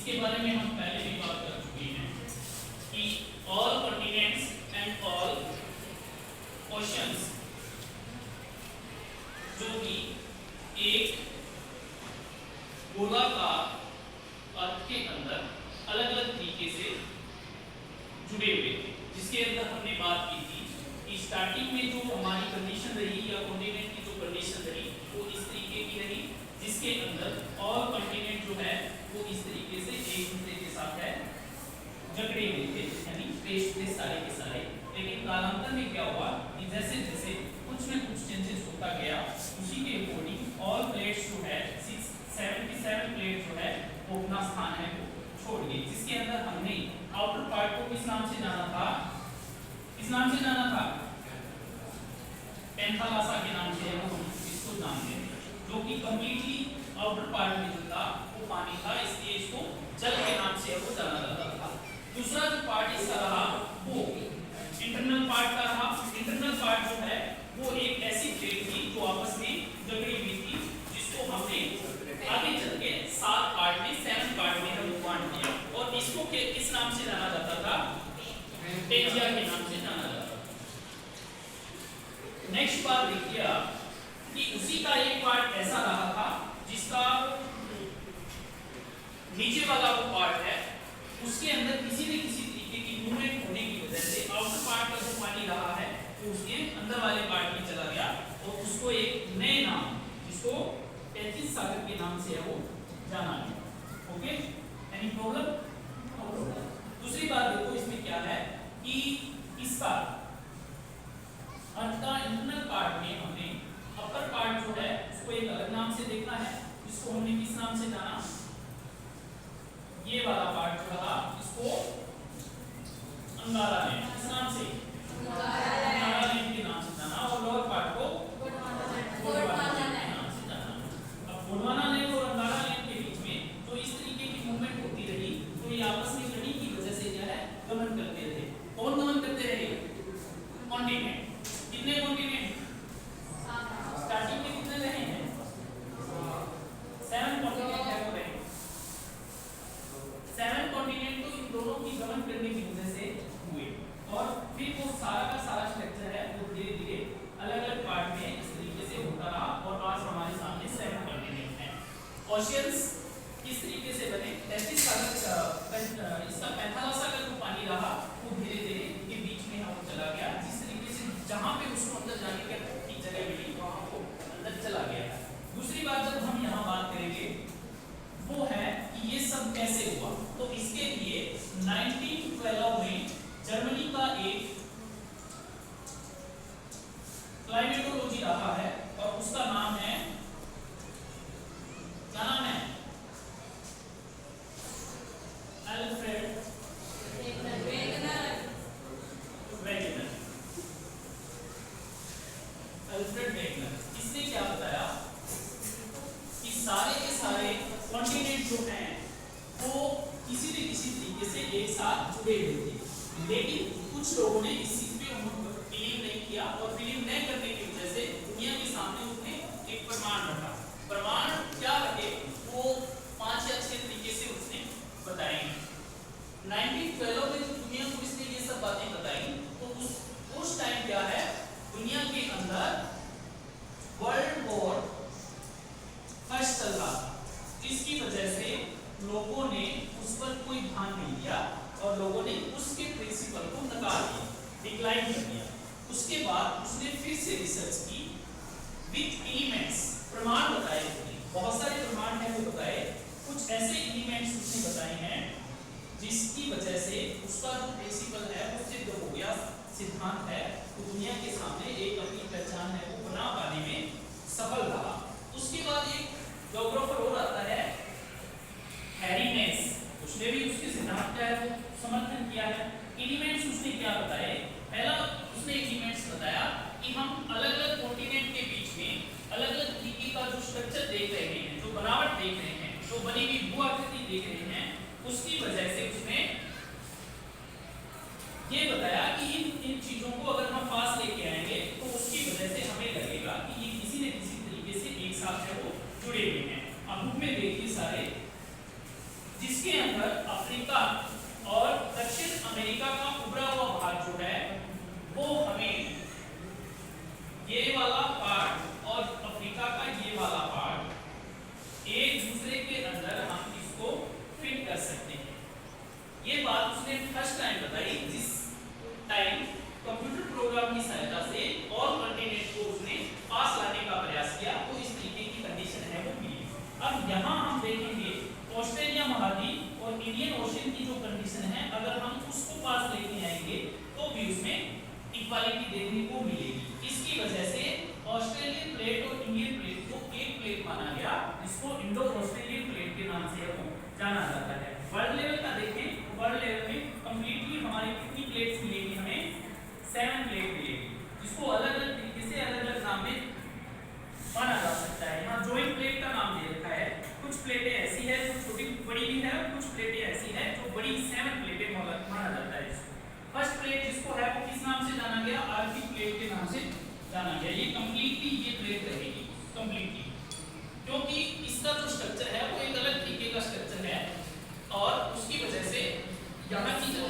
इसके बारे में हम पहले भी बात कर चुके हैं कि all continents and all oceans जो कि एक गोलाकार अर्थ के अंदर अलग अलग तरीके से जुड़े हुए थे, जिसके अंदर हमने बात की थी कि स्टार्टिंग में जो हमारी कंडीशन रही या कॉन्टिनेंट की जो कंडीशन रही वो इस तरीके की रही, जिसके अंदर ऑल कॉन्टिनेंट जो है वो इस तरीके से एक दूसरे के साथ है जकड़े हुए थे, यानी पेस्ट थे सारे के सारे। लेकिन कालांतर में क्या हुआ कि जैसे जैसे कुछ में कुछ चेंजेस होता गया, उसी के अकॉर्डिंग ऑल प्लेट्स जो है 77 प्लेट जो है वो अपना स्थान है वो छोड़ गई, जिसके अंदर हमने आउटर पार्ट को किस नाम से जाना था, किस नाम से जाना था, पेंथालासा के नाम से हम इसको जानते हैं, जो कि कंप्लीटली आउटर पार्ट में जो था वो पानी था, इसलिए इसको जल के नाम से वो जाना जाता था। दूसरा जो पार्ट इसका रहा वो इंटरनल पार्ट का रहा। इंटरनल पार्ट जो है वो एक ऐसी प्लेट थी जो आपस में जकड़ी हुई थी, जिसको हमने आगे चल के 7 पार्ट में 7 पार्ट में हम बांट दिया और इसको किस नाम से जाना जाता था, पेंजिया के नाम से जाना जाता था। नेक्स्ट बात देखिए आप कि उसी का एक पार्ट ऐसा रहा था जिसका नीचे वाला वो पार्ट है उसके अंदर किसी न किसी तरीके की मूवमेंट होने की वजह से आउटर पार्ट का जो पानी रहा है वो उसके अंदर वाले पार्ट में चला गया और उसको एक नए नाम जिसको टेथिस सागर के नाम से है वो जाना गया। Okay, any problem? दूसरी बात देखो इसमें क्या है कि इसका अर्थ का इंटरनल पार्ट में हमने अपर पार्ट जो है उसको एक अलग नाम से देखना है, इसको हमने किस नाम से जाना, ये वाला पार्ट जो रहा इसको अंगारा लेन, किस नाम से, अंगारा लेन के नाम से जाना, और लोअर पार्ट को गोंडवाना लेन के नाम से जाना। अब गोंडवाना लेन और अंगारा लेन के बीच में तो इस तरीके की मूवमेंट होती रही, तो ये आपस में लड़ी की वजह से क्या है गमन करते रहे। कौन गमन करते रहे? कॉन्टिनेंट। कितने कॉन्टिनेंट? स्टार्टिंग में कितने रहे हैं? 7 कॉन्टिनेंट है वो रहे। 7 कॉन्टिनेंट तो इन दोनों की गमन करने की वजह से हुए और फिर वो सारा का सारा स्ट्रक्चर है वो धीरे धीरे अलग अलग पार्ट में इस तरीके से होता रहा और आज हमारे सामने 7 कॉन्टिनेंट हैं। ओशियंस किस तरीके से बने? टेथिस सागर इसका पेंथालासा का जो पानी रहा वो धीरे धीरे इनके बीच में हम चला गया, जिस तरीके से जहां पे उसको अंदर जाने की जगह मिली वहां वो अंदर चला गया। दूसरी बात जब हम यहाँ बात करेंगे वो है कि ये सब कैसे हुआ, तो इसके लिए 1912 में जर्मनी का एक क्लाइमेटोलॉजी रहा है और उसका नाम है, क्या नाम है? Alfred Wegener. अल्फ्रेड वेगनर इसने क्या बताया कि सारे के सारे कॉन्टिनेंट जो हैं वो किसी न किसी तरीके से एक साथ जुड़े हुए थे, लेकिन कुछ लोगों ने इस चीज पे बिलीव नहीं किया और बिलीव नहीं करने की वजह से दुनिया के सामने उसने एक प्रमाण रखा। प्रमाण क्या रखे वो 5 या 6 तरीके से उसने बताए। 1912 में जब दुनिया को इसने ये सब बातें बताई तो उस टाइम क्या है दुनिया के अंदर वर्ल्ड वॉर फर्स्ट चल रहा था, जिसकी वजह से लोगों ने उस पर कोई ध्यान नहीं दिया और लोगों ने उसके प्रिंसिपल को नकार दिया, डिक्लाइन कर दिया। उसके बाद उसने फिर से रिसर्च की विद एलिमेंट्स, प्रमाण बताए उसने, बहुत सारे प्रमाण हैं वो बताए, कुछ ऐसे एलिमेंट्स उसने बताए हैं जिसकी वजह से उसका जो प्रिंसिपल है वो सिद्ध हो गया, सिद्धांत है, तो दुनिया के सामने एक अपनी पहचान है वो बना पाने में सफल रहा। उसके बाद एक ज्योग्राफर और आता है हैरीनेस, उसने भी उसके सिद्धांत का है वो समर्थन किया है। एलिमेंट्स उसने क्या बताए? पहला उसने एलिमेंट्स बताया कि हम अलग अलग कॉन्टिनेंट के बीच में अलग अलग तरीके का जो स्ट्रक्चर देख रहे हैं, जो बनावट देख रहे हैं, जो बनी हुई भू आकृति देख रहे हैं, उसकी वजह से उसने ये बताया कि इन चीजों को अगर हम पास लेके आएंगे तो उसकी वजह से हमें लगेगा कि ये किसी न किसी तरीके से एक साथ है वो जुड़े हुए हैं। अब बुक में देखिए सारे, जिस इसके अंदर अफ्रीका और दक्षिण अमेरिका का उभरा हुआ भाग जो है वो हमें ये वाला पार्ट और अफ्रीका का ये वाला पार्ट एक दूसरे के अंदर हम इसको फिट कर सकते हैं। ये बात उसने फर्स्ट टाइम बताई जिस टाइम कंप्यूटर प्रोग्राम की सहायता से और कंटिनेंट को उसने पास लाने का प्रयास किया तो इस तरीके की कंडीशन है वो मिली। अब यहाँ हम देखेंगे ऑस्ट्रेलिया महाद्वीप और इंडियन ओशन की जो कंडीशन है अगर हम उसको पास लेके आएंगे तो भी उसमें इक्वालिटी देखने को मिलेगी। इसकी वजह से ऑस्ट्रेलियन प्लेट और इंडियन प्लेट को एक प्लेट माना गया जिसको इंडो ऑस्ट्रेलियन प्लेट के नाम से जाना जाता है। वर्ल्ड लेवल का देखें तो वर्ल्ड लेवल में कंप्लीटली हमारी कितनी प्लेट्स मिलेगी, हमें 7 प्लेट मिलेगी जिसको अलग अलग तरीके से अलग अलग नाम में माना जा सकता है। यहाँ जॉइंट प्लेट का नाम दे रखा है, कुछ प्लेटें ऐसी है जो छोटी बड़ी भी है और कुछ प्लेटें ऐसी है जो बड़ी 7 प्लेटें माना जाता है। फर्स्ट प्लेट जिसको है वो किस नाम से जाना गया, आर्थिक प्लेट के नाम से जाना गया। ये कंप्लीटली ये प्लेट रहेगी कंप्लीटली क्योंकि